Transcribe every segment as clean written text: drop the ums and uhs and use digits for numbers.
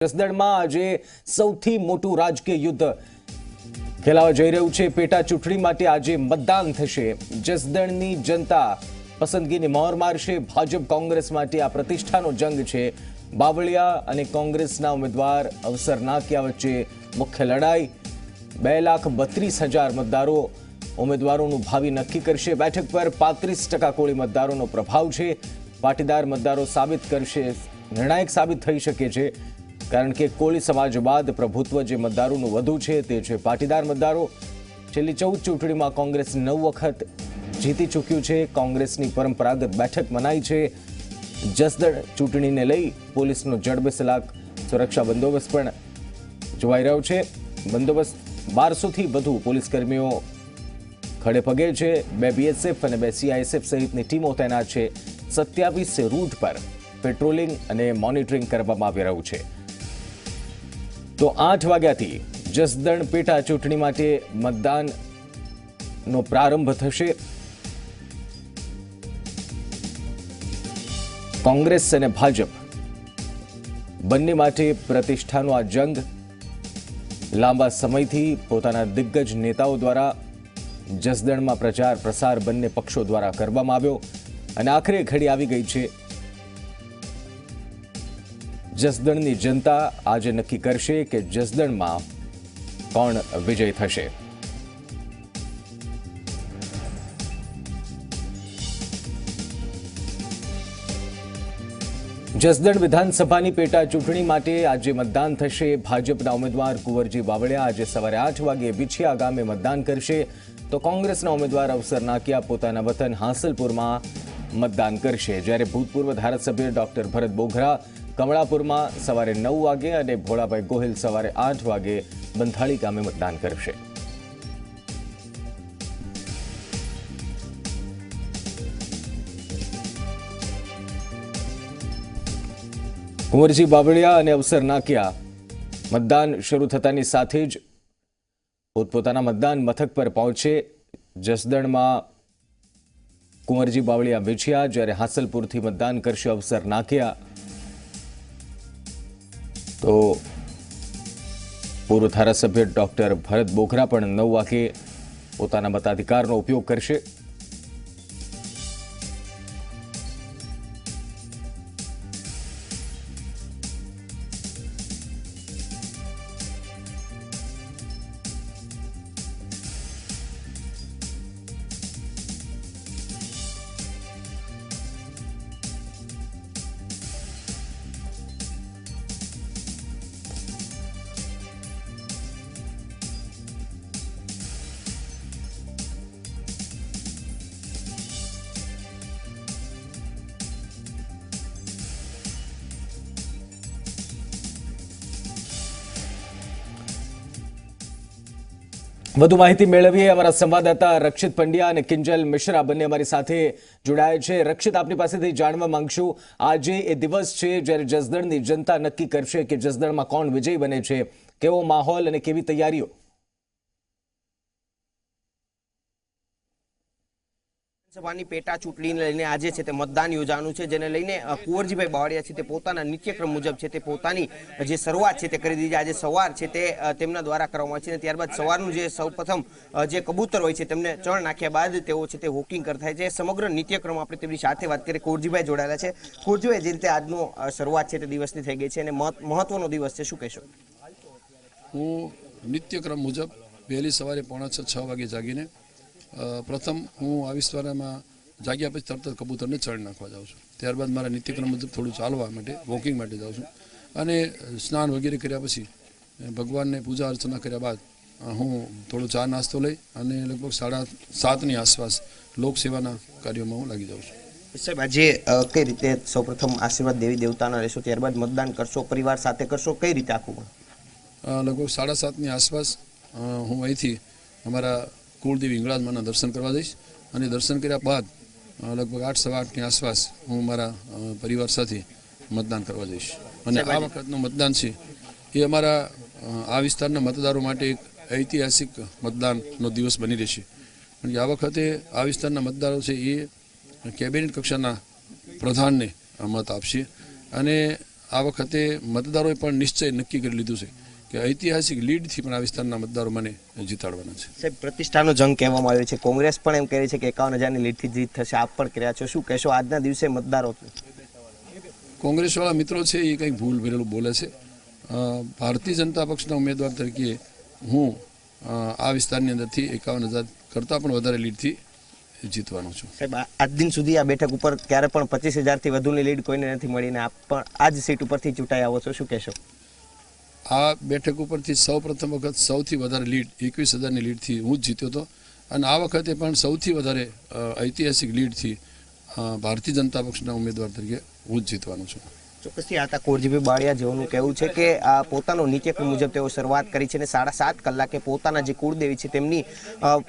જસદણમાં આજે સૌથી મોટું રાજકીય યુદ્ધ ખેલાવા જઈ રહ્યું છે। પેટા ચૂંટણી માટે આજે મતદાન થશે। જસદણની જનતા પસંદગીની મહોર મારશે। ભાજપ કોંગ્રેસ માટે આ પ્રતિષ્ઠાનો જંગ છે। બાવળિયા અને કોંગ્રેસના ઉમેદવાર અવસર નાક્યા વચ્ચે મુખ્ય લડાઈ। 2,32,000 મતદારો ઉમેદવારોનું ભાવિ નક્કી કરશે। બેઠક પર 35% કોળી મતદારોનો પ્રભાવ છે। પાટીદાર મતદારો સાબિત કરશે, નિર્ણાયક સાબિત થઈ શકે છે, કારણ કે કોળી સમાજ બાદ પ્રભુત્વ જે મતદારોનું વધુ છે તે છે પાટીદાર મતદારો। છેલ્લી 14 ચૂંટણીમાં કોંગ્રેસ 9 વખત જીતી ચૂક્યું છે। કોંગ્રેસની પરંપરાગત બેઠક મનાઈ છે। જસદણ ચૂંટણીને લઈ પોલીસનો જડબેસલાક સુરક્ષા બંદોબસ્ત પણ જોવાઈ રહ્યો છે। બંદોબસ્ત 1200થી વધુ પોલીસ કર્મીઓ ખડે પગે છે। 2 BSF અને 2 CISF સહિતની ટીમો તૈનાત છે। 27 રૂટ પર પેટ્રોલિંગ અને મોનિટરિંગ કરવામાં આવી રહ્યું છે। તો 8 વાગ્યાથી જસદણ પેટા ચૂંટણી માટે મતદાનનો પ્રારંભ થશે। કોંગ્રેસ અને ભાજપ બંને માટે પ્રતિષ્ઠાનો આ જંગ લાંબા સમયથી પોતાના દિગ્ગજ નેતાઓ દ્વારા જસદણમાં પ્રચાર પ્રસાર બંને પક્ષો દ્વારા કરવામાં આવ્યો અને આખરે ઘડી આવી ગઈ છે। જસદણની જનતા આજે નક્કી કરશે કે જસદણમાં કોણ વિજય થશે। જસદણ વિધાનસભાની પેટા ચૂંટણી માટે આજે મતદાન થશે। ભાજપના ઉમેદવાર કુંવરજી બાવળિયા આજે સવારે 8 વાગે વિછિયા ગામે મતદાન કરશે, તો કોંગ્રેસના ઉમેદવાર અવસર નાક્યા પોતાના વતન હાંસલપુરમાં મતદાન કરશે। જ્યારે ભૂતપૂર્વ ધારાસભ્ય ડોક્ટર ભરત બોઘરા કમળાપુરમાં સવારે 9 વાગે અને ભોળાભાઈ ગોહિલ સવારે 8 વાગે બંથાળી ગામે મતદાન કરશે। કુંવરજી બાવળિયા અને અવસર નાક્યા મતદાન શરૂ થતાની સાથે જ પોતપોતાના મતદાન મથક પર પહોંચે। જસદણમાં કુંવરજી બાવળિયા વિછિયા, જ્યારે હાંસલપુરથી મતદાન કરશે અવસર નાક્યા। તો પૂર્વ ધારાસભ્ય ડોક્ટર ભરત બોઘરા પણ 9 વાગે પોતાના મતાધિકારનો ઉપયોગ કરશે। વધુ માહિતી મેળવીએ અમારા સંવાદદાતા રક્ષિત પંડ્યા અને કિંજલ મિશ્રા બંને અમારી સાથે જોડાયા છે। રક્ષિત, આપની પાસેથી જાણવા માંગશું, આજે એ દિવસ છે જ્યારે જસદણની જનતા નક્કી કરશે કે જસદણમાં કોણ વિજય બને છે। કેવો માહોલ અને કેવી તૈયારીઓ? સભાની પેટા ચૂંટણીને લઈને આજે છે તે મતદાન યોજાવાનું છે, જેને લઈને કુંવરજીભાઈ બાવળિયા છે તે પોતાના નિત્યક્રમ મુજબ છે તે પોતાની જે શરૂઆત છે તે કરી દીધી। આજે સવાર છે તે તેમના દ્વારા કરવામાં છે, ત્યારબાદ સવારનું જે સૌપ્રથમ જે કબૂતર હોય છે તેમને ચણ નાખ્યા બાદ તેઓ છે તે વોકિંગ કરતા છે। સમગ્ર નિત્યક્રમ આપણે તેમની સાથે વાત કરીએ। કુંવરજીભાઈ જોડાયેલા છે। કુંવરજીભાઈ, જે રીતે આજનો શરૂઆત છે તે દિવસની થઈ ગઈ છે અને મહત્વનો દિવસ છે, શું કહેશો? હું નિત્યક્રમ મુજબ વહેલી સવારે 5:45-6 વાગે જાગીને પ્રથમ હું આ વિસ્તારમાં જાગ્યા પછી તરત જ કબૂતરને ચણ નાખવા જાઉં છું। ત્યારબાદ મારા નિત્યક્રમ મુજબ થોડું ચાલવા માટે વોકિંગ માટે જાઉં છું અને સ્નાન વગેરે કર્યા પછી ભગવાનને પૂજા અર્ચના કર્યા બાદ હું થોડો ચા નાસ્તો લઈ અને લગભગ 7:30ની આસપાસ લોકસેવાના કાર્યોમાં હું લાગી જાઉં છું। સાહેબ, આજે કઈ રીતે સૌપ્રથમ આશીર્વાદ દેવી દેવતાના રહેશો, ત્યારબાદ મતદાન કરશો, પરિવાર સાથે કરશો, કઈ રીતે આખું? લગભગ 7:30ની આસપાસ હું અહીંથી અમારા કુળદેવી હિંગળાજમાના દર્શન કરવા જઈશ અને દર્શન કર્યા બાદ લગભગ 8-8:15ની આસપાસ હું મારા પરિવાર સાથે મતદાન કરવા જઈશ। અને આ વખતનું મતદાન છે એ અમારા આ વિસ્તારના મતદારો માટે એક ઐતિહાસિક મતદાનનો દિવસ બની રહેશે। કારણ કે આ વખતે આ વિસ્તારના મતદારો છે એ કેબિનેટ કક્ષાના પ્રધાનને મત આપશે અને આ વખતે મતદારોએ પણ નિશ્ચય નક્કી કરી લીધું છે કે ઐતિહાસિક લીડથી પણ આ વિસ્તારના મતદારો મને જીતાડવાના છે. સાહેબ, પ્રતિષ્ઠાનો જંગ કહેવામાં આવ્યો છે. કોંગ્રેસ પણ એમ કહે છે કે 51,000ની લીડથી જીત થશે. આપ પણ કર્યા છો, શું કહેશો આજના દિવસે મતદારો? કોંગ્રેસવાળા મિત્રો છે એ કંઈક ભૂલ ભરેલું બોલે છે. ભારતીય જનતા પક્ષના ઉમેદવાર તરીકે હું આ વિસ્તારની અંદરથી 51,000 કરતાં પણ વધારે લીડથી જીતવાનો છું. સાહેબ, આજ દિન સુધી આ બેઠક ઉપર ક્યારે પણ 25,000થી વધુની લીડ કોઈને નથી મળી ને આપ પણ આ જ સીટ ઉપરથી ચૂંટાઈ આવો છો, શું કહેશો? આ બેઠક ઉપરથી સૌ પ્રથમ વખત સૌથી વધારે લીડ 21,000ની લીડથી હું જ જીત્યો હતો અને આ વખતે પણ સૌથી વધારે ઐતિહાસિક લીડથી ભારતીય જનતા પક્ષના ઉમેદવાર તરીકે હું જ જીતવાનો છું. ચોક્કસથી આ હતા કુંવરજીભાઈ બાવળિયા, જેઓનું કહેવું છે કે આ પોતાનો નીતિક્રમ મુજબ તેઓ શરૂઆત કરી છે અને 7:30 કલાકે પોતાના જે કુળદેવી છે તેમની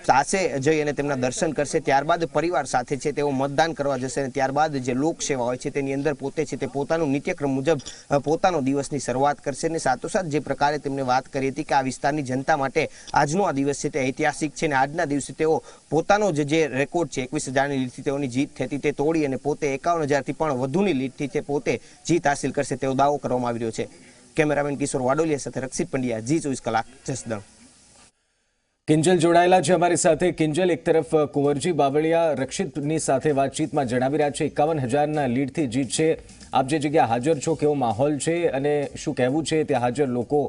પાસે જઈ અને તેમના દર્શન કરશે. ત્યારબાદ પરિવાર સાથે છે તેઓ મતદાન કરવા જશે અને ત્યારબાદ જે લોકસેવા હોય છે તેની અંદર પોતે છે તે પોતાનું નીતિક્રમ મુજબ પોતાનો દિવસની શરૂઆત કરશે. અને સાથોસાથ જે પ્રકારે તેમણે વાત કરી હતી કે આ વિસ્તારની જનતા માટે આજનો આ દિવસ છે તે ઐતિહાસિક છે અને આજના દિવસે તેઓ પોતાનો જે રેકોર્ડ છે 21,000ની લીડથી તેઓની જીત થતી તે તોડી અને પોતે 51,000થી પણ વધુની લીડથી તે પોતે જીત હાસિલ કરશે તેવો દાવો કરવામાં આવી રહ્યો છે. કેમેરામેન કિશોર વાડોલિયા સાથે રક્ષિત પંડ્યા, જી 24 કલાક, જસદણ. કિંજલ જોડાયેલા છે અમારી સાથે. કિંજલ, એક તરફ કુંવરજી બાવળિયા રક્ષિતની સાથે વાતચીતમાં જણાવી રહ્યા છે 51,000ના લીડથી જીત છે. આપ જે જગ્યા હાજર છો, કેવો માહોલ છે અને શું કહેવું છે ત્યાં હાજર લોકો?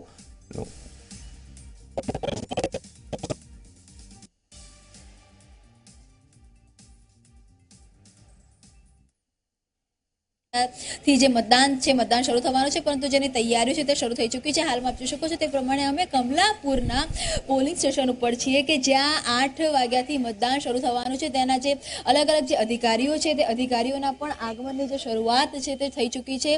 થી જે મતદાન શરૂ થવાનું છે, પરંતુ જેની તૈયારીઓ છે તે શરૂ થઈ ચૂકી છે. હાલમાં આપ જોઈ શકો છો તે પ્રમાણે અમે કમલાપુરના પોલિંગ સ્ટેશન ઉપર છીએ કે જ્યાં 8 વાગ્યાથી મતદાન શરૂ થવાનું છે. તેના જે અલગ અલગ જે અધિકારીઓ છે તે અધિકારીઓના પણ આગમનની જે શરૂઆત છે તે થઈ ચૂકી છે.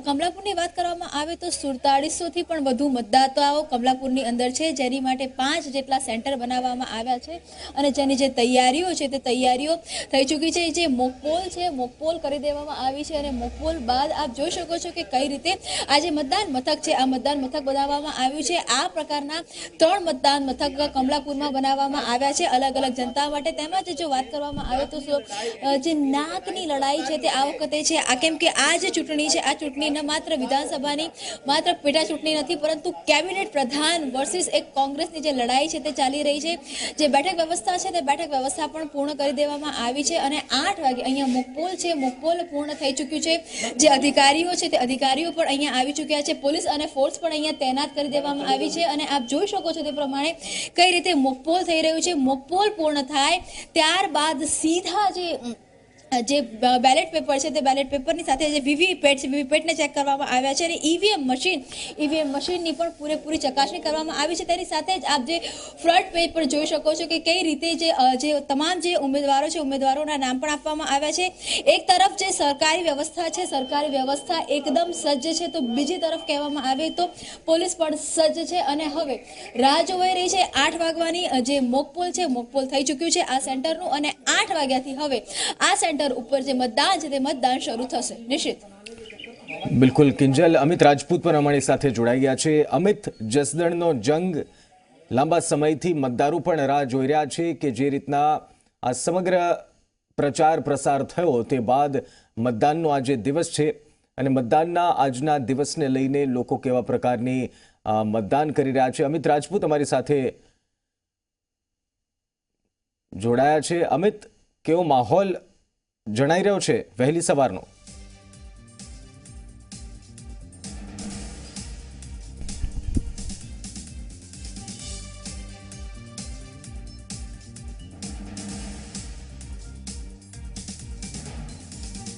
કમલાપુરની વાત કરવામાં આવે તો 4700થી પણ વધુ મતદાતાઓ કમલાપુરની અંદર છે, જેની માટે 5 જેટલા સેન્ટર બનાવવામાં આવ્યા છે અને જેની જે તૈયારીઓ છે તે તૈયારીઓ થઈ ચૂકી છે. જે મોકપોલ છે, મોકપોલ કરી દેવામાં આવી છે અને મોકપોલ બાદ આપ જોઈ શકો છો કે કઈ રીતે આ જે મતદાન મથક છે, આ મતદાન મથક બનાવવામાં આવ્યું છે. આ પ્રકારના 3 મતદાન મથક કમલાપુરમાં બનાવવામાં આવ્યા છે અલગ અલગ જનતા માટે. તેમજ જો વાત કરવામાં આવે તો જે નાકની લડાઈ છે તે આ વખતે છે. આ કેમ કે આ જે ચૂંટણી છે, આ ચૂંટણી ન માત્ર વિધાનસભાની માત્ર પેટા ચૂંટણી નથી, પરંતુ કેબિનેટ પ્રધાન વર્સિસ એક કોંગ્રેસની જે લડાઈ છે તે ચાલી રહી છે. જે બેઠક વ્યવસ્થા છે તે બેઠક વ્યવસ્થા પણ પૂર્ણ કરી દેવામાં આવી છે અને 8 વાગે અહીંયા મોકપોલ છે, મોકપોલ પૂર્ણ થઈ ચૂક્યું છે. જે અધિકારીઓ છે તે અધિકારીઓ પણ અહીંયા આવી ચૂક્યા છે. પોલીસ અને ફોર્સ પણ અહીંયા તૈનાત કરી દેવામાં આવી છે અને આપ જોઈ શકો છો તે પ્રમાણે કઈ રીતે મોકપોલ થઈ રહ્યું છે. મોકપોલ પૂર્ણ થાય ત્યારબાદ સીધા જે બેલેટ પેપર છે તે બેલેટ પેપરની સાથે જે વીવીપેટ છે, વીવીપેટને ચેક કરવામાં આવ્યા છે અને ઈવીએમ મશીનની પણ પૂરેપૂરી ચકાસણી કરવામાં આવી છે. તેની સાથે જ આપ જે ફ્રન્ટ પેજ પર જોઈ શકો છો કે કઈ રીતે જે તમામ જે ઉમેદવારો છે, ઉમેદવારોના નામ પણ આપવામાં આવ્યા છે. એક તરફ જે સરકારી વ્યવસ્થા છે, સરકારી વ્યવસ્થા એકદમ સજ્જ છે, તો બીજી તરફ કહેવામાં આવે તો પોલીસ પણ સજ્જ છે અને હવે રાહ જોવાઈ રહી છે 8 વાગવાની. જે મોકપોલ છે, મોકપોલ થઈ ચૂક્યું છે આ સેન્ટરનું અને 8 વાગ્યાથી હવે આ સેન્ટર ઉપર જે મતદાન છે તે મતદાન શરૂ થશે. નિશ્ચિત. બિલકુલ કિંજલ. અમિત રાજપૂત પણ અમારી સાથે જોડાઈ ગયા છે. અમિત, જસદણનો જંગ લાંબા સમયથી મતદારો પણ રાહ જોઈ રહ્યા છે કે જે રીતના આ સમગ્ર પ્રચાર પ્રસાર થયો તે બાદ મતદાનનો આજે દિવસ છે અને મતદાનના આજના દિવસને લઈને લોકો કેવા પ્રકારની મતદાન કરી રહ્યા છે. અમિત રાજપૂત અમારી સાથે જોડાયા છે. અમિત, કેવો માહોલ જણાઈ રહ્યો છે વહેલી સવારનો?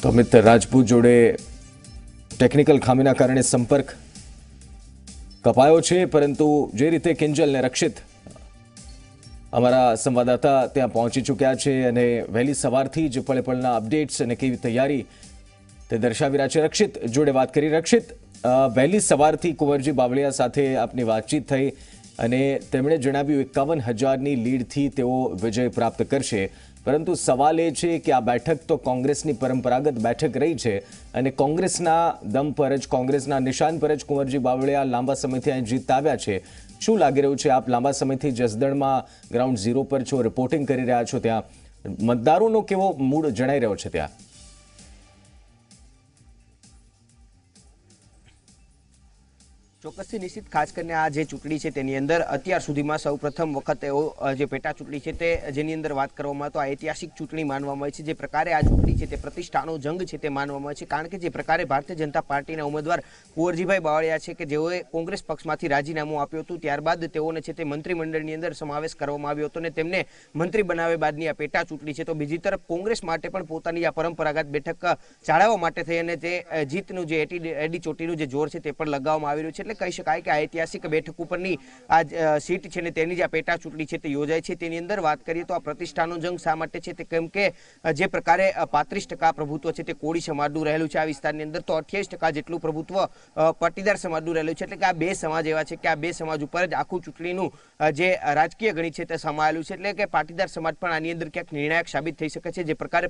તો અમિત રાજપૂત જોડે ટેકનિકલ ખામીના કારણે સંપર્ક કપાયો છે, પરંતુ જે રીતે કિંજલ ને રક્ષિત અમારા સંવાદદાતા ત્યાં પહોંચી ચૂક્યા છે અને વહેલી સવારથી જ પળે પળના અપડેટ્સ અને કેવી તૈયારી તે દર્શાવી રહ્યા છે. રક્ષિત જોડે વાત કરી. રક્ષિત, વહેલી સવારથી કુંવરજી બાવળિયા સાથે આપની વાતચીત થઈ અને તેમણે જણાવ્યું 51,000ની લીડથી તેઓ વિજય પ્રાપ્ત કરશે, પરંતુ સવાલ એ છે કે આ બેઠક તો કોંગ્રેસની પરંપરાગત બેઠક રહી છે અને કોંગ્રેસના દમ પર જ, કોંગ્રેસના નિશાન પર જ કુંવરજી બાવળિયા લાંબા સમયથી અહીં જીતતા આવ્યા છે. શું લાગી રહ્યું છે? આપ લાંબા સમયથી જસદણમાં ગ્રાઉન્ડ ઝીરો પર છો, રિપોર્ટિંગ કરી રહ્યા છો, ત્યાં મતદારોનો કેવો મૂડ જણાઈ રહ્યો છે ત્યાં? ચોક્કસથી નિશ્ચિત ખાસ કરીને આ જે ચૂંટણી છે તેની અંદર અત્યાર સુધીમાં સૌ પ્રથમ વખત એવો જે પેટા ચૂંટણી છે તે જેની અંદર વાત કરવામાં આવે તો આ ઐતિહાસિક ચૂંટણી માનવામાં આવે છે. જે પ્રકારે આ ચૂંટણી છે તે પ્રતિષ્ઠાનો જંગ છે તે માનવામાં આવે છે, કારણ કે જે પ્રકારે ભારતીય જનતા પાર્ટીના ઉમેદવાર કુંવરજીભાઈ બાવળિયા છે કે જેઓએ કોંગ્રેસ પક્ષમાંથી રાજીનામું આપ્યું હતું, ત્યારબાદ તેઓને છે તે મંત્રીમંડળની અંદર સમાવેશ કરવામાં આવ્યો હતો અને તેમને મંત્રી બનાવ્યા બાદની આ પેટા ચૂંટણી છે. તો બીજી તરફ કોંગ્રેસ માટે પણ પોતાની આ પરંપરાગત બેઠક જાળવવા માટે થઈ અને તે જીતનું જે એડી ચોટીનું જે જોર છે તે પણ લગાવવામાં આવી રહ્યું છે. એટલે કહી શકાય કે આ ઐતિહાસિક બેઠક ઉપરની આ સીટ છે ને તેની જે આ પેટા ચૂંટણી છે તે યોજાય છે. તેની અંદર વાત કરીએ તો આ પ્રતિષ્ઠાનો જંગ શા માટે છે તે કેમ કે જે પ્રકારે 35% પ્રભુત્વ છે તે કોળી સમાજનું રહેલું છે આ વિસ્તારની અંદર, તો 28% જેટલું પ્રભુત્વ પાટીદાર સમાજનું રહેલું છે. એટલે કે આ બે સમાજ એવા છે કે આ બે સમાજ ઉપર જ આખું ચૂંટણીનું જે રાજકીય ગણિત છે તે સમાયેલું છે. એટલે કે પાટીદાર સમાજ પણ આની અંદર ક્યાંક નિર્ણાયક સાબિત થઈ શકે છે. જે પ્રકારે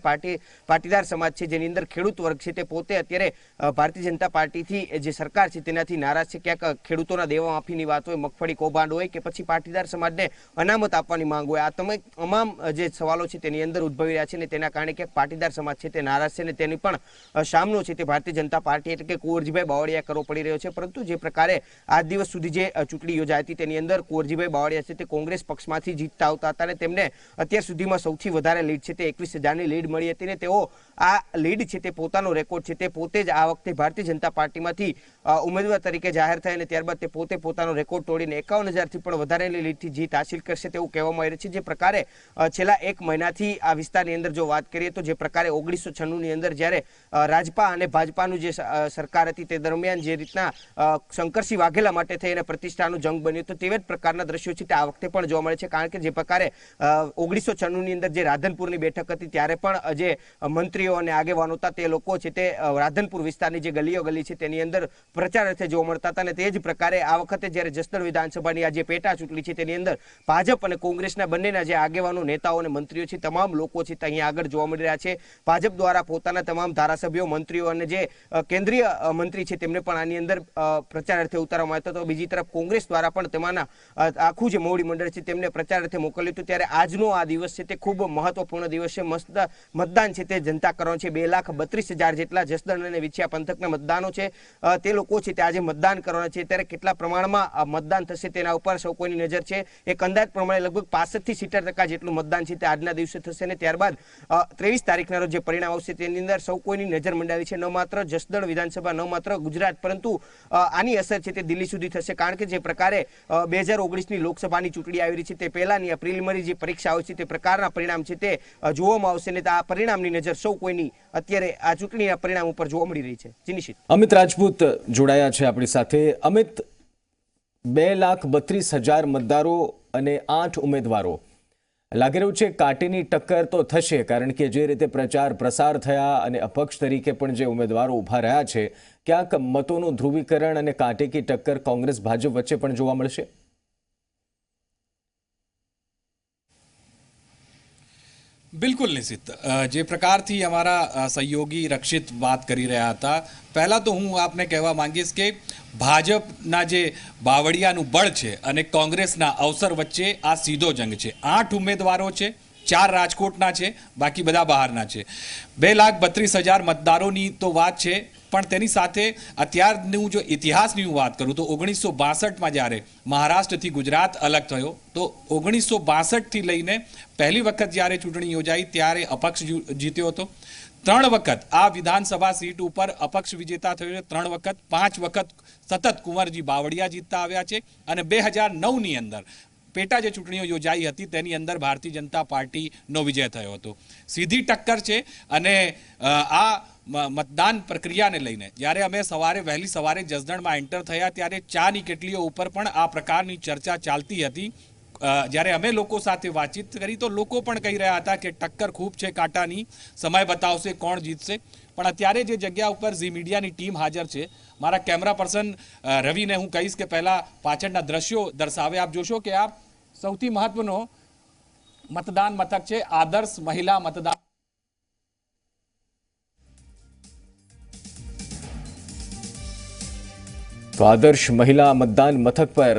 પાટીદાર સમાજ છે જેની અંદર ખેડૂત વર્ગ છે તે પોતે અત્યારે ભારતીય જનતા પાર્ટીથી જે સરકાર છે તેનાથી નારાજ છે. ક્યાંક ખેડૂતોના દેવા માફીની વાત હોય, મગફળી કૌભાંડ હોય કે પછી પાટીદાર સમાજને અનામત આપવાની માંગ હોય, આ તમામ જે સવાલો છે તેની અંદર ઉદ્ભવી રહ્યા છે અને તેના કારણે ક્યાંક પાટીદાર સમાજ છે તે નારાજ છે અને તેની પણ સામનો છે તે ભારતીય જનતા પાર્ટી એટલે કે કુંવરજીભાઈ બાવળિયા કરવો પડી રહ્યો છે. પરંતુ જે પ્રકારે આજ દિવસ સુધી જે ચૂંટણી યોજાઈ હતી તેની અંદર કુંવરજીભાઈ બાવળિયા છે તે કોંગ્રેસ પક્ષમાંથી જીતતા આવતા હતા અને તેમને અત્યાર સુધીમાં સૌથી વધારે લીડ છે તે 21,000ની લીડ મળી હતી અને તેઓ આ લીડ છે તે પોતાનો રેકોર્ડ છે તે પોતે જ આ વખતે ભારતીય જનતા પાર્ટીમાંથી ઉમેદવાર તરીકે જાહેર થાય અને ત્યારબાદ તે પોતે પોતાનો રેકોર્ડ તોડીને 51,000થી પણ વધારેની લીડથી જીત હાસિલ કરશે તેવું કહેવામાં આવી રહ્યું છે. જે પ્રકારે છેલ્લા એક મહિનાથી આ વિસ્તારની અંદર જો વાત કરીએ તો જે પ્રકારે 1996ની અંદર જ્યારે રાજપા અને ભાજપાનું જે સરકાર હતી તે દરમિયાન જે રીતના શંકરસિંહ વાઘેલા માટે થઈને પ્રતિષ્ઠાનું જંગ બન્યું તો તેવા જ પ્રકારના દ્રશ્યો છે તે આ વખતે પણ જોવા મળે છે. કારણ કે જે પ્રકારે 1996ની અંદર જે રાધનપુરની બેઠક હતી ત્યારે પણ જે મંત્રીઓ અને આગેવાનો હતા તે લોકો છે તે રાધનપુર વિસ્તારની જે ગલીઓ ગલી છે તેની અંદર પ્રચાર અર્થે જોવા મળતા હતા અને તે જ પ્રકારે આ વખતે જ્યારે જસદણ વિધાનસભાની આ જે પેટા ચૂંટણી છે તેની અંદર ભાજપ અને કોંગ્રેસના બંનેના જે આગેવાનો, નેતાઓ અને મંત્રીઓ છે તમામ લોકો છે તે અહીંયા આગળ જોવા મળી રહ્યા છે. ભાજપ દ્વારા પોતાના તમામ ધારાસભ્યો, મંત્રીઓ અને જે કેન્દ્રીય મંત્રી છે તેમને પણ આની અંદર પ્રચાર અર્થે ઉતારવામાં આવ્યો હતો. તો બીજી તરફ કોંગ્રેસ દ્વારા પણ તેમાંના આખું જે મોવડી મંડળ છે તેમને પ્રચાર અર્થે મોકલ્યું હતું. ત્યારે આજનો આ દિવસ છે તે ખૂબ મહત્વપૂર્ણ દિવસ છે. મતદાન છે તે જનતા કરવાનું છે. 2,32,000 જેટલા જસદણ અને વિછિયા પંથકના મતદાનો છે તે લોકો છે તે આજે મતદાન કરવાના છે. ત્યારે કેટલા પ્રમાણમાં મતદાન થશે તેના ઉપર સૌ કોઈની નજર છે. એક અંદાજ પ્રમાણે લગભગ 65 થી 70% જેટલું મતદાન છે તે આજના દિવસે થશે અને ત્યારબાદ 23 તારીખના રોજ જે પરિણામ આવશે તેની અંદર સૌ કોઈની નજર મંડાવી છે. ન માત્ર જસદણ વિધાનસભા, ન માત્ર ગુજરાત, પરંતુ આની અસર છે તે દિલ્હી સુધી થશે. કારણ કે જે પ્રકારે 2019ની લોકસભાની ચૂંટણી આવી રહી છે તે પહેલાની પ્રિલિમિનરી જે પરીક્ષા હોય છે તે પ્રકારના પરિણામ છે તે જોવામાં આવશે અને આ પરિણામની નજર સૌ કોઈની અત્યારે આ ચૂંટણીના પરિણામ ઉપર જોવા મળી રહી છે. નિશ્ચિત અમિત રાજપૂત જોડાયા છે આપણી સાથે. અમિત, 2,32,000 મતદારો અને 8 ઉમેદવારો, લાગી રહ્યું છે કાંટીની ટક્કર તો થશે, કારણ કે જે રીતે પ્રચાર પ્રસાર થયા અને અપક્ષ તરીકે પણ જે ઉમેદવારો ઊભા રહ્યા છે, ક્યાંક મતોનું ધ્રુવીકરણ અને કાંટેકી ટક્કર કોંગ્રેસ ભાજપ વચ્ચે પણ જોવા મળશે. बिल्कुल निश्चित જે પ્રકારથી અમારા સહયોગી રક્ષિત વાત કરી રહ્યા હતા, પહેલાં તો હું આપને કહેવા માંગીશ કે ભાજપના જે બાવળિયાનું બળ છે અને કોંગ્રેસના અવસર વચ્ચે આ સીધો જંગ છે. 8 ઉમેદવારો છે, 4 રાજકોટના છે, બાકી બધા બહારના છે. 2,32,000 મતદારોની તો વાત છે, પણ તેની સાથે અત્યારનું જો ઇતિહાસની હું વાત કરું તો 1962માં જ્યારે મહારાષ્ટ્રથી ગુજરાત અલગ થયો તો 1962થી લઈને પહેલી વખત જ્યારે ચૂંટણી યોજાઈ ત્યારે અપક્ષ જીત્યો હતો. 3 વખત આ વિધાનસભા સીટ ઉપર અપક્ષ વિજેતા થયો છે. 3 વખત, 5 વખત સતત કુંવરજી બાવળિયા જીતતા આવ્યા છે અને 2009ની અંદર પેટા જે ચૂંટણીઓ યોજાઈ હતી તેની અંદર ભારતીય જનતા પાર્ટીનો વિજય થયો હતો. સીધી ટક્કર છે અને આ મતદાન પ્રક્રિયાને લઈને જ્યારે અમે વહેલી સવારે જસદણમાં એન્ટર થયા ત્યારે ચાની કેટલીઓ ઉપર પણ આ પ્રકારની ચર્ચા ચાલતી હતી. જ્યારે અમે લોકો સાથે વાતચીત કરી તો લોકો પણ કહી રહ્યા હતા કે ટક્કર ખૂબ છે કાંટાની, સમય બતાવશે કોણ જીતશે. પણ અત્યારે જે જગ્યા ઉપર ઝી મીડિયાની ટીમ હાજર છે, મારા કેમેરા પર્સન રવિને હું કહીશ કે પહેલાં પાછળના દ્રશ્યો દર્શાવે. આપ જોશો કે આ સૌથી મહત્વનો મતદાન મથક છે, આદર્શ મહિલા મતદાન. તો આદર્શ મહિલા મતદાન મથક પર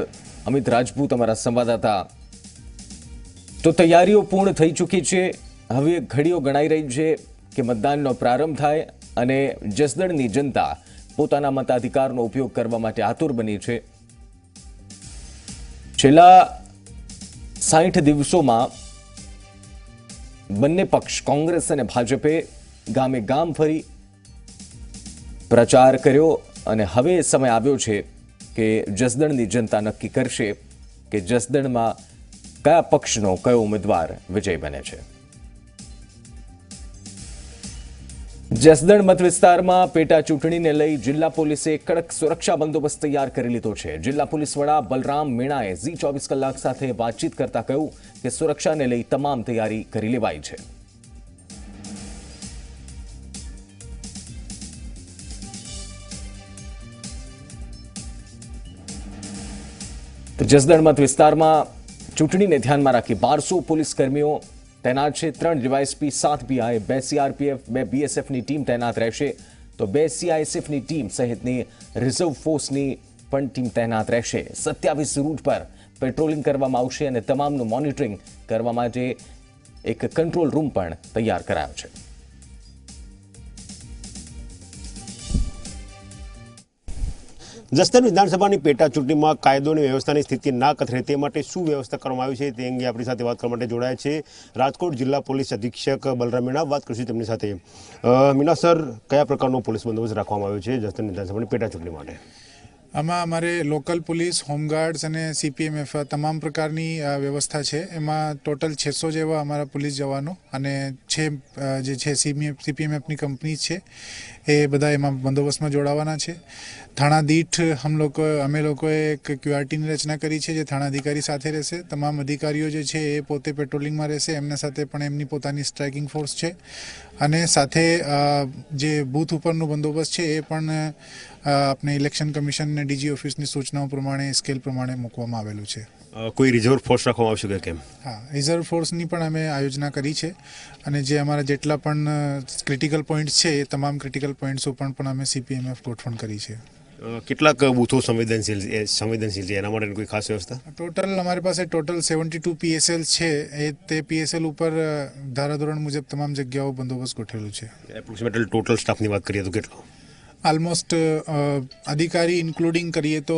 અમિત રાજપૂત અમારા સંવાદદાતા. તો તૈયારીઓ પૂર્ણ થઈ ચૂકી છે. હવે ઘડીઓ ગણાઈ રહી છે કે મતદાનનો પ્રારંભ થાય અને જસદણની જનતા પોતાના મતાધિકારનો ઉપયોગ કરવા માટે આતુર બની છે. છેલ્લા 60 દિવસોમાં બંને પક્ષ કોંગ્રેસ અને ભાજપે ગામે ગામ ફરી પ્રચાર કર્યો અને હવે સમય આવ્યો છે કે જસદણની જનતા નક્કી કરશે કે જસદણમાં કયા પક્ષનો કયો ઉમેદવાર વિજય બને છે. જસદણ મત વિસ્તારમાં પેટા ચૂંટણીને લઈ જિલ્લા પોલીસે કડક સુરક્ષા બંદોબસ્ત તૈયાર કરી લીધો છે. જિલ્લા પોલીસ વડા બલરામ મીણાએ ઝી24 કલાક સાથે વાતચીત કરતા કહ્યું કે સુરક્ષાને લઈ તમામ તૈયારી કરી લેવાઈ છે. જસદણ મત વિસ્તારમાં ચૂંટણીને ધ્યાનમાં રાખી 1200 પોલીસ કર્મીઓ તૈનાત છે. 3 ડીવાયએસપી, 7 પીઆઈ, 2 સીઆરપીએફ, 2 બીએસએફની ટીમ તૈનાત રહેશે તો 2 સીઆઈએસએફની ટીમ સહિતની રિઝર્વ ફોર્સની પણ ટીમ તૈનાત રહેશે. 27 રૂટ પર પેટ્રોલિંગ કરવામાં આવશે અને તમામનું મોનિટરિંગ કરવા માટે એક કંટ્રોલ રૂમ પણ તૈયાર કરાયો છે. જસદણ વિધાનસભાની પેટા ચૂંટણીમાં કાયદો અને વ્યવસ્થાની સ્થિતિ ના કથળે તે માટે શું વ્યવસ્થા કરવામાં આવી છે તે અંગે આપણી સાથે વાત કરવા માટે જોડાયા છે રાજકોટ જિલ્લા પોલીસ અધિક્ષક બલરામ મીણા. વાત કરીશું તેમની સાથે. મીણા સર, કયા પ્રકારનો પોલીસ બંદોબસ્ત રાખવામાં આવ્યો છે જસદણ વિધાનસભાની પેટા ચૂંટણી માટે? આમાં અમારે લોકલ પોલીસ, હોમગાર્ડ્સ અને સીપીએમએફ તમામ પ્રકારની વ્યવસ્થા છે. એમાં ટોટલ 600 જેવા અમારા પોલીસ જવાનો અને જે છે સીપીએમએફની કંપની છે એ બધા એમાં બંદોબસ્તમાં જોડાવાના છે. થાણા દીઠ અમે લોકોએ એક ક્યુઆરટીની રચના કરી છે જે થાણા અધિકારી સાથે રહેશે. તમામ અધિકારીઓ જે છે એ પોતે પેટ્રોલિંગમાં રહેશે. એમના સાથે પણ એમની પોતાની સ્ટ્રાઇકિંગ ફોર્સ છે અને સાથે જે બૂથ ઉપરનો બંદોબસ્ત છે એ પણ આપણે ઇલેક્શન કમિશન અને ડીજી ઓફિસની સૂચનાઓ પ્રમાણે સ્કેલ પ્રમાણે મૂકવામાં આવેલું છે. કોઈ રિઝર્વ ફોર્સ રાખવામાં આવશે કે કેમ? હા, રિઝર્વ ફોર્સની પણ અમે આયોજના કરી છે અને જે અમારા જેટલા પણ ક્રિટિકલ પોઈન્ટ્સ છે એ તમામ ક્રિટિકલ પોઈન્ટ્સ ઉપર પણ અમે સીપીએમએફ ગોઠવણ કરી છે. કેટલાક બૂથો સંવેદનશીલ છે, એના માટેની કોઈ ખાસ વ્યવસ્થા? ટોટલ અમારી પાસે 72 પીએસએલ છે. તે પીએસએલ ઉપર ધારાધોરણ મુજબ તમામ જગ્યાઓ બંદોબસ્ત ગોઠવેલું છે. એપ્રોક્સિમેટલી ટોટલ સ્ટાફની વાત કરીએ તો કેટલો? ઓલમોસ્ટ અધિકારી ઇન્ક્લુડિંગ કરીએ તો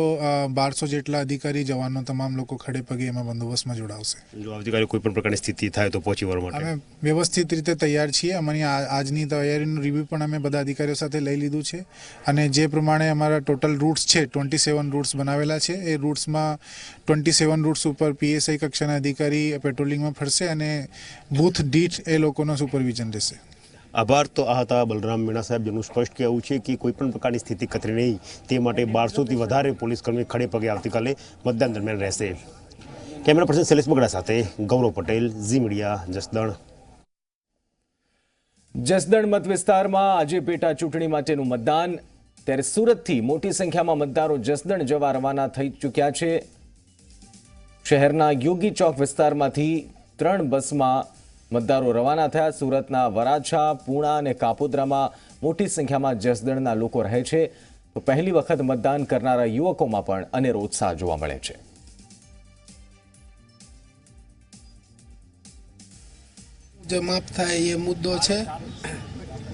1200 જેટલા અધિકારી જવાનો તમામ લોકો ખડે પગે એમાં બંદોબસ્તમાં જોડાવશે. જો આવતીકાલે કોઈ પણ પ્રકારની સ્થિતિ થાય તો પહોંચી વળવા માટે અમે વ્યવસ્થિત રીતે તૈયાર છીએ. અમારી આજની તૈયારીનું રિવ્યૂ પણ અમે બધા અધિકારીઓ સાથે લઈ લીધું છે અને જે પ્રમાણે અમારા ટોટલ રૂટ્સ છે 27 રૂટ્સ બનાવેલા છે. એ રૂટ્સમાં 27 રૂટ્સ ઉપર પીએસઆઈ કક્ષાના અધિકારી પેટ્રોલિંગમાં ફરશે અને બૂથ દીઠ એ લોકોનો સુપરવિઝન રહેશે. આભાર. તો આ હતા બલરામ મીણા સાહેબ, જેનું સ્પષ્ટ કહેવું છે કે કોઈ પણ પ્રકારની સ્થિતિ કથળી નહીં તે માટે 1200થી વધારે પોલીસકર્મી ખડે પગે આવતીકાલે મતદાન દરમિયાન રહેશે. કેમેરા પર્સન શૈલેષ બગડા સાથે ગૌરવ પટેલ, ઝી મીડિયા, જસદણ. જસદણ મત વિસ્તારમાં આજે પેટા ચૂંટણી માટેનું મતદાન. ત્યારે સુરતથી મોટી સંખ્યામાં મતદારો જસદણ જવા રવાના થઈ ચૂક્યા છે. શહેરના યોગી ચોક વિસ્તારમાંથી 3 બસમાં મતદારો રવાના થયા. સુરતના વરાછા, પૂણા અને કાપોદ્રામાં મોટી સંખ્યામાં જસદણના લોકો રહે છે. તો પહેલી વખત મતદાન કરનારા યુવકોમાં પણ અનેરો ઉત્સાહ જોવા મળે છે. જે માફ થાય એ મુદ્દો છે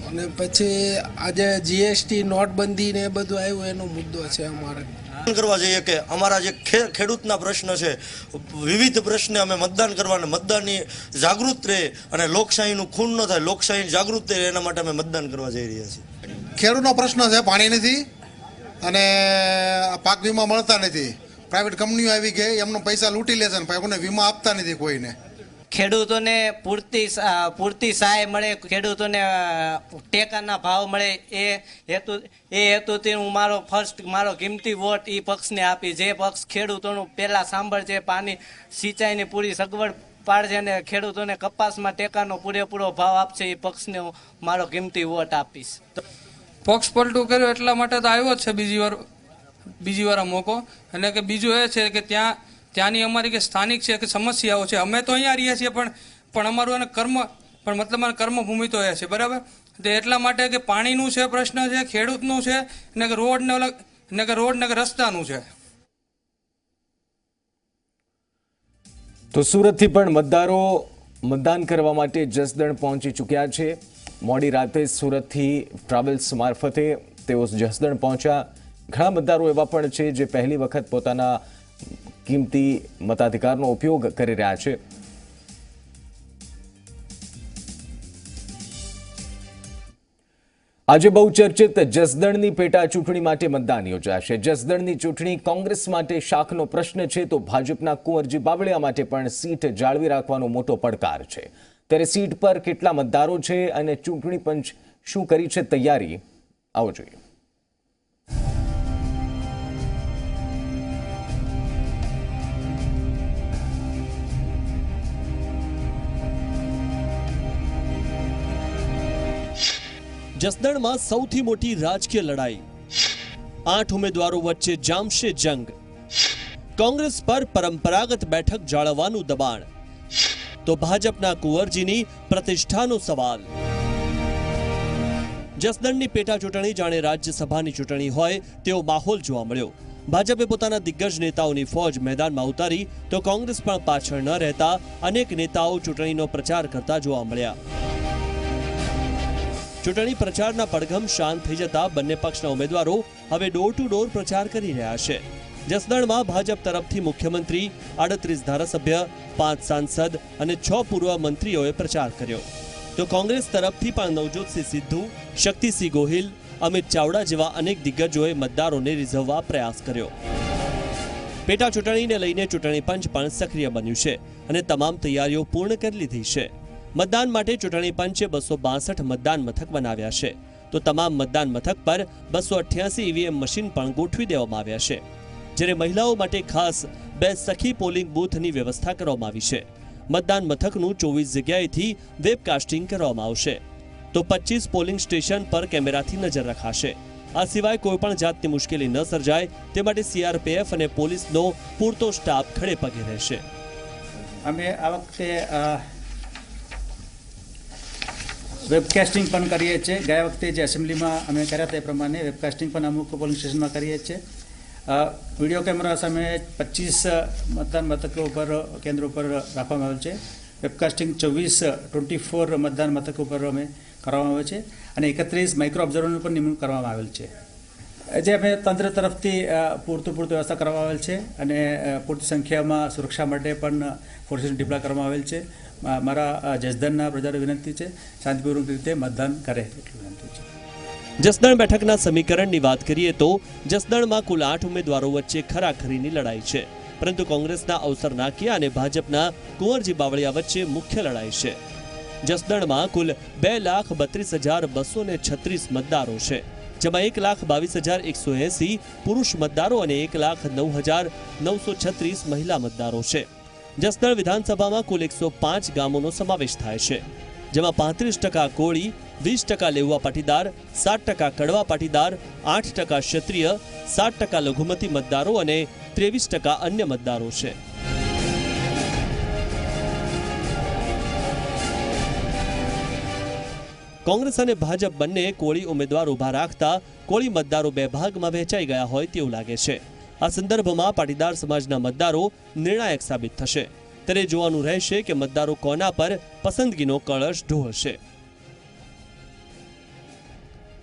અને પછી આજે જીએસટી નોટબંધી ને એ બધું આવ્યું એનો મુદ્દો છે અમારે કરવા જઈએ કે અમારા જે ખેડૂતના પ્રશ્ન છે, વિવિધ પ્રશ્ને અમે મતદાન કરવાને મતદાનની જાગૃત રહે અને લોકશાહીનું ખૂન ન થાય, લોકશાહી જાગૃત રહે એના માટે અમે મતદાન કરવા જઈ રહ્યા છીએ. ખેડૂતનો પ્રશ્ન છે, પાણી નથી અને પાક વીમા મળતા નથી. પ્રાઇવેટ કંપનીઓ આવી ગઈ, એમનો પૈસા લૂંટી લે છે ને કોઈને વીમા આપતા નથી કોઈને. ખેડૂતોને પૂરતી સહાય મળે, ખેડૂતોને ટેકાના ભાવ મળે એ હેતુથી હું મારો કિંમતી વોટ એ પક્ષને આપી. જે પક્ષ ખેડૂતોનું પહેલાં સાંભળશે, પાણી સિંચાઈની પૂરી સગવડ પાડશે અને ખેડૂતોને કપાસમાં ટેકાનો પૂરેપૂરો ભાવ આપશે એ પક્ષને હું મારો કિંમતી વોટ આપીશ. પક્ષ પલટું કર્યો એટલા માટે તો આવ્યો જ છે બીજી વાર મોકો. અને કે બીજું એ છે કે ત્યાંની અમારી કે સ્થાનિક છે કે સમસ્યાઓ છે. અમે તો અહીંયા રહીએ છીએ પણ અમારું એને કર્મભૂમિ તો એ છે, બરાબર. તો એટલા માટે કે પાણીનું છે પ્રશ્ન છે, ખેડૂતનું છે ને કે રોડ ને કે રસ્તાનું છે. તો સુરતથી પણ મતદારો મતદાન કરવા માટે જસદણ પહોંચી ચૂક્યા છે. મોડી રાતે સુરતથી ટ્રાવેલ્સ મારફતે તેઓ જસદણ પહોંચ્યા. ઘણા મતદારો એવા પણ છે જે પહેલી વખત પોતાના કિંમતી મતાધિકારનો ઉપયોગ કરી રહ્યા છે. આજે બહુ ચર્ચિત જસદણની પેટા ચૂંટણી માટે મતદાન યોજાશે. જસદણની ચૂંટણી કોંગ્રેસ માટે શાખનો પ્રશ્ન છે તો ભાજપના કુંવરજી બાવળિયા માટે પણ સીટ જાળવી રાખવાનો મોટો પડકાર છે. ત્યારે સીટ પર કેટલા મતદારો છે અને ચૂંટણી પંચ શું કરી છે તૈયારી, આવો જોઈએ. જસદણમાં સૌથી મોટી રાજકીય લડાઈ, 8 ઉમેદવારો વચ્ચે જામશે જંગ. કોંગ્રેસ પર પરંપરાગત બેઠક જાળવવાનું દબાણ તો ભાજપના કુંવરજીની પ્રતિષ્ઠાનો સવાલ. જસદણની પેટા ચૂંટણી જાણે રાજ્યસભાની ચૂંટણી હોય તેવો માહોલ જોવા મળ્યો. ભાજપે પોતાના દિગ્ગજ નેતાઓની ફોજ મેદાનમાં ઉતારી તો કોંગ્રેસ પણ પાછળ ન રહેતા અનેક નેતાઓ ચૂંટણીનો પ્રચાર કરતા જોવા મળ્યા. ચૂંટણી પ્રચારના પડઘમ શાંત થઈ જતા બંને પક્ષના ઉમેદવારો હવે ડોર ટુ ડોર પ્રચાર કરી રહ્યા છે. જસદણમાં ભાજપ તરફથી મુખ્યમંત્રી, 38 ધારાસભ્ય, 5 સાંસદ અને 6 પૂર્વ મંત્રીઓએ પ્રચાર કર્યો. તો કોંગ્રેસ તરફથી પણ નવજોતસિંહ સિદ્ધુ, શક્તિસિંહ ગોહિલ, અમિત ચાવડા જેવા અનેક દિગ્ગજોએ મતદારોને રીઝવવા પ્રયાસ કર્યો. પેટા ચૂંટણીને લઈને ચૂંટણી પંચ પણ સક્રિય બન્યું છે અને તમામ તૈયારીઓ પૂર્ણ કરી લીધી છે. મતદાન માટે ચૂંટણી પંચે 262 મતદાન મથક બનાવ્યા છે તો તમામ મતદાન મથક પર 288 ઈવીએમ મશીન પણ ગોઠવી દેવામાં આવ્યા છે. જ્યારે મહિલાઓ માટે ખાસ 2 સખી પોલિંગ બૂથની વ્યવસ્થા કરવામાં આવી છે. મતદાન મથકનું 24 જગ્યાએથી વેબકાસ્ટિંગ કરવામાં આવશે તો 25 પોલિંગ સ્ટેશન પર કેમેરાથી નજર રખાશે. આ સિવાય કોઈપણ જાતની મુશ્કેલી ન સર્જાય તે માટે સીઆરપીએફ અને પોલીસનો પૂરતો સ્ટાફ ખડે પગે રહેશે. અમે આ વખતે વેબકાસ્ટિંગ પણ કરીએ છીએ. ગયા વખતે જે એસેમ્બલીમાં અમે કર્યા તે પ્રમાણે વેબકાસ્ટિંગ પણ અમુક પોલિંગ સ્ટેશનમાં કરીએ છીએ. વિડીયો કેમેરા સામે 25 મતદાન મથકો ઉપર કેન્દ્ર ઉપર રાખવામાં આવેલ છે. વેબકાસ્ટિંગ 24 મતદાન મથકો ઉપર અમે કરવામાં આવે છે અને 31 માઇક્રો ઓબ્ઝર્વરનું પણ નિમણૂક કરવામાં આવેલ છે. જે અમે તંત્ર તરફથી પૂરતું વ્યવસ્થા કરવામાં આવેલ છે અને પૂરતી સંખ્યામાં સુરક્ષા માટે પણ ફોર્સીસ ડિપ્લોય કરવામાં આવેલ છે. મારા જસદણના પ્રજાને વિનંતી છે શાંતિપૂર્વક રીતે મતદાન કરે એટલું વિનંતી છે. જસદણ બેઠકના સમીકરણની વાત કરીએ તો જસદણમાં કુલ 8 ઉમેદવારો વચ્ચે ખરાખરીની લડાઈ છે, પરંતુ કોંગ્રેસના અવસર નાકિયા અને ભાજપના કુંવરજી બાવળિયા વચ્ચે મુખ્ય લડાઈ છે. જસદણમાં કુલ 2,32,236 મતદારો છે, જેમાં 1,22,180 પુરુષ મતદારો અને 1,09,936 મહિલા મતદારો છે. જસદણ વિધાનસભામાં કુલ 105 ગામોનો સમાવેશ થાય છે, જેમાં 35% કોળી, 20% લેઉવા પાટીદાર, 7% કડવા પાટીદાર, 8% ક્ષત્રિય, 7% લઘુમતી મતદારો અને 23% અન્ય મતદારો છે. કોંગ્રેસ અને ભાજપ બંને કોળી ઉમેદવાર ઉભા રાખતા કોળી મતદારો 2 ભાગમાં વહેંચાઈ ગયા હોય તેવું લાગે છે. આ સંદર્ભમાં પાટીદાર સમાજના મતદારો નિર્ણાયક સાબિત થશે. ત્યારે જોવાનું રહેશે કે મતદારો કોના પર પસંદગીનો કળશ ઢોળશે.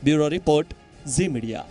Bureau report, Zee media.